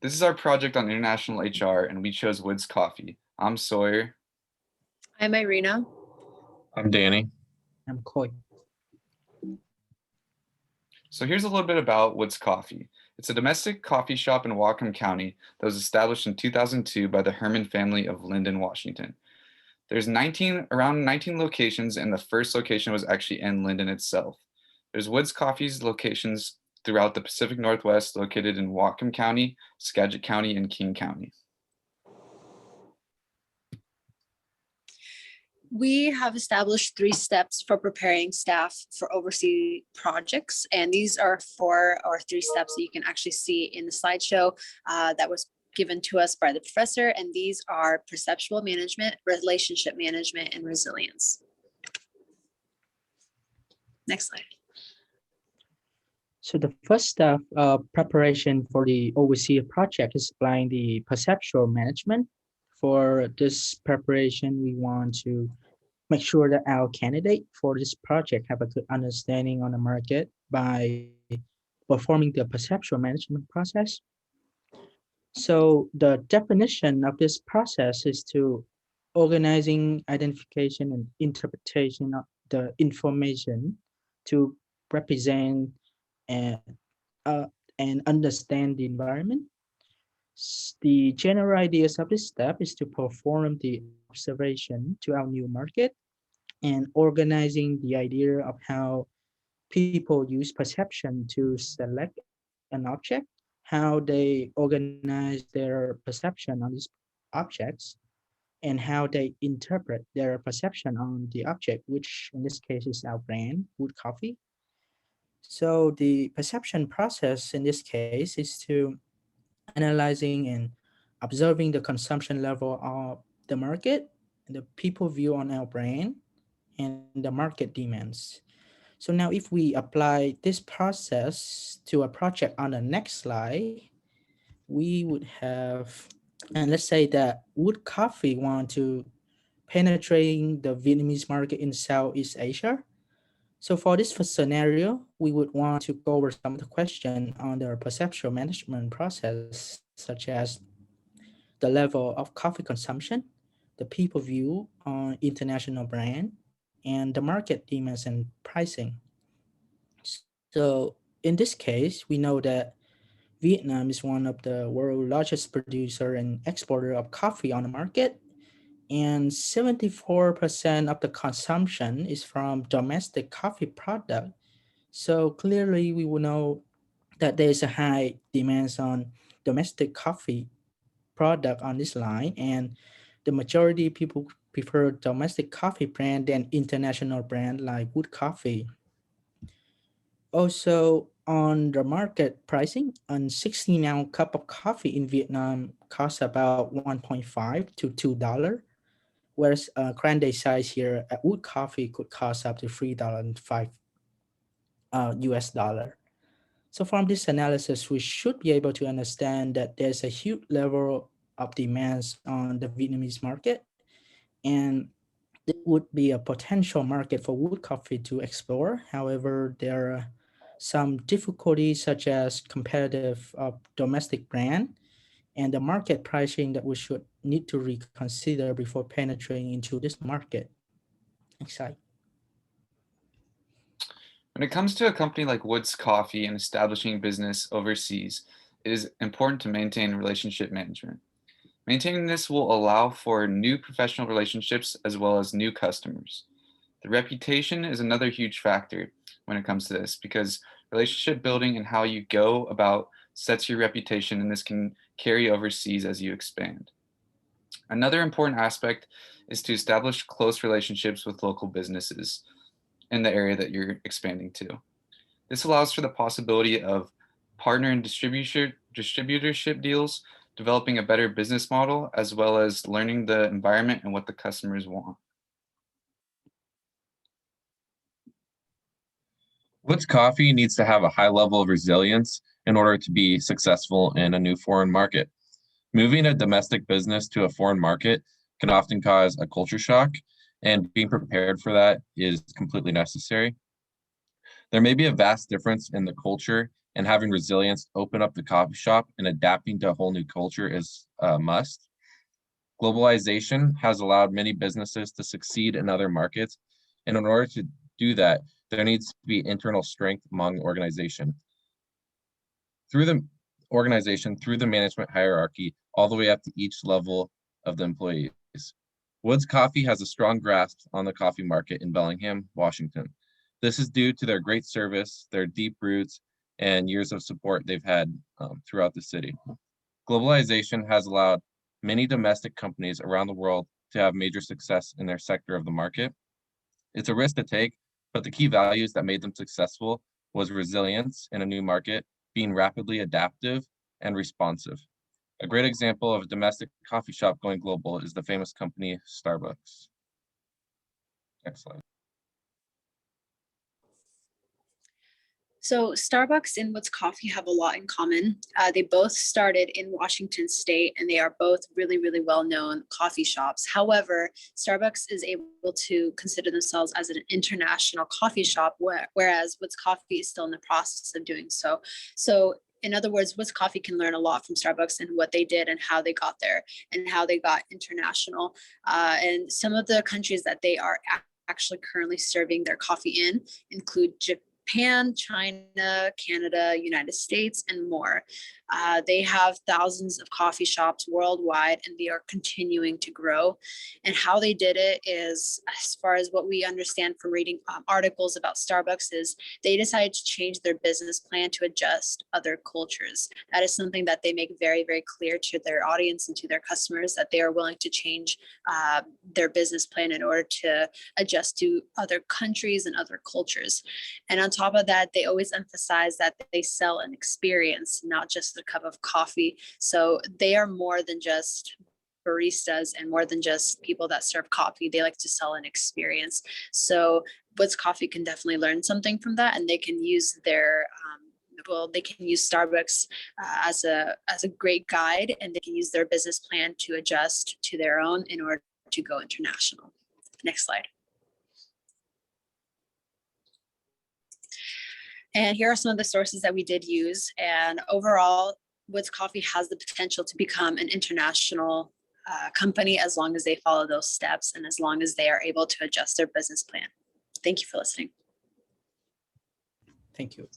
This is our project on international HR, and we chose Woods Coffee. I'm Sawyer. I'm Irina. I'm Danny. I'm Coy. So here's a little bit about Woods Coffee. It's a domestic coffee shop in Whatcom County that was established in 2002 by the Herman family of Linden, Washington. There's around 19 locations, and the first location was actually in Linden itself. There's Woods Coffee's locations throughout the Pacific Northwest, located in Whatcom County, Skagit County, and King County. We have established 3 steps for preparing staff for overseas projects, and these are 4 or 3 steps that you can actually see in the slideshow that was given to us by the professor, and these are perceptual management, relationship management, and resilience. Next slide. So the first step of preparation for the overseas project is applying the perceptual management. For this preparation, we want to make sure that our candidate for this project have a good understanding on the market by performing the perceptual management process. So the definition of this process is to organizing, identification, and interpretation of the information to represent and, uh, and understand the environment. The general ideas of this step is to perform the observation to our new market and organizing the idea of how people use perception to select an object, how they organize their perception on these objects, and how they interpret their perception on the object, which in this case is our brand, Wood Coffee. So the perception process in this case is to analyzing and observing the consumption level of the market, the people view on our brand, and the market demands. So now if we apply this process to a project on the next slide, we would have, and let's say that Wood Coffee want to penetrating the Vietnamese market in Southeast Asia. So for this first scenario, we would want to go over some of the questions on the perceptual management process, such as the level of coffee consumption, the people view on international brand, and the market demands and pricing. So in this case, we know that Vietnam is one of the world's largest producer and exporter of coffee on the market, and 74% of the consumption is from domestic coffee product. So clearly we will know that there is a high demands on domestic coffee product on this line, and the majority of people prefer domestic coffee brand than international brand like Wood Coffee. Also, on the market pricing, a 16-ounce cup of coffee in Vietnam costs about 1.5 to $2, whereas a grande size here at Wood Coffee could cost up to $3.05 US dollar. So from this analysis, we should be able to understand that there's a huge level of demands on the Vietnamese market, and it would be a potential market for Wood Coffee to explore. However, there are some difficulties such as competitive domestic brand and the market pricing that we should need to reconsider before penetrating into this market. Next slide. When it comes to a company like Woods Coffee and establishing business overseas, it is important to maintain relationship management. Maintaining this will allow for new professional relationships as well as new customers. The reputation is another huge factor when it comes to this, because relationship building and how you go about sets your reputation, and this can carry overseas as you expand. Another important aspect is to establish close relationships with local businesses in the area that you're expanding to. This allows for the possibility of partner and distributorship deals, developing a better business model, as well as learning the environment and what the customers want. Woods Coffee needs to have a high level of resilience in order to be successful in a new foreign market. Moving a domestic business to a foreign market can often cause a culture shock, and being prepared for that is completely necessary. There may be a vast difference in the culture and having resilience to open up the coffee shop and adapting to a whole new culture is a must. Globalization has allowed many businesses to succeed in other markets, and in order to do that, there needs to be internal strength among the organization. Through the management hierarchy, all the way up to each level of the employees. Woods Coffee has a strong grasp on the coffee market in Bellingham, Washington. This is due to their great service, their deep roots, and years of support they've had throughout the city. Globalization has allowed many domestic companies around the world to have major success in their sector of the market. It's a risk to take, but the key values that made them successful was resilience in a new market, being rapidly adaptive and responsive. A great example of a domestic coffee shop going global is the famous company Starbucks. Next slide. So Starbucks and Woods Coffee have a lot in common. They both started in Washington State, and they are both really, really well-known coffee shops. However, Starbucks is able to consider themselves as an international coffee shop, whereas Woods Coffee is still in the process of doing so. So in other words, Woods Coffee can learn a lot from Starbucks and what they did and how they got there and how they got international. And some of the countries that they are actually currently serving their coffee in include Japan, China, Canada, United States, and more. They have thousands of coffee shops worldwide, and they are continuing to grow. And how they did it is, as far as what we understand from reading articles about Starbucks, is they decided to change their business plan to adjust other cultures. That is something that they make very, very clear to their audience and to their customers, that they are willing to change their business plan in order to adjust to other countries and other cultures. And on top of that, they always emphasize that they sell an experience, not just a cup of coffee. So they are more than just baristas and more than just people that serve coffee. They like to sell an experience. So Woods Coffee can definitely learn something from that, and they can use their they can use Starbucks as a great guide, and they can use their business plan to adjust to their own in order to go international. Next slide. And here are some of the sources that we did use. And overall, Woods Coffee has the potential to become an international company as long as they follow those steps and as long as they are able to adjust their business plan. Thank you for listening. Thank you.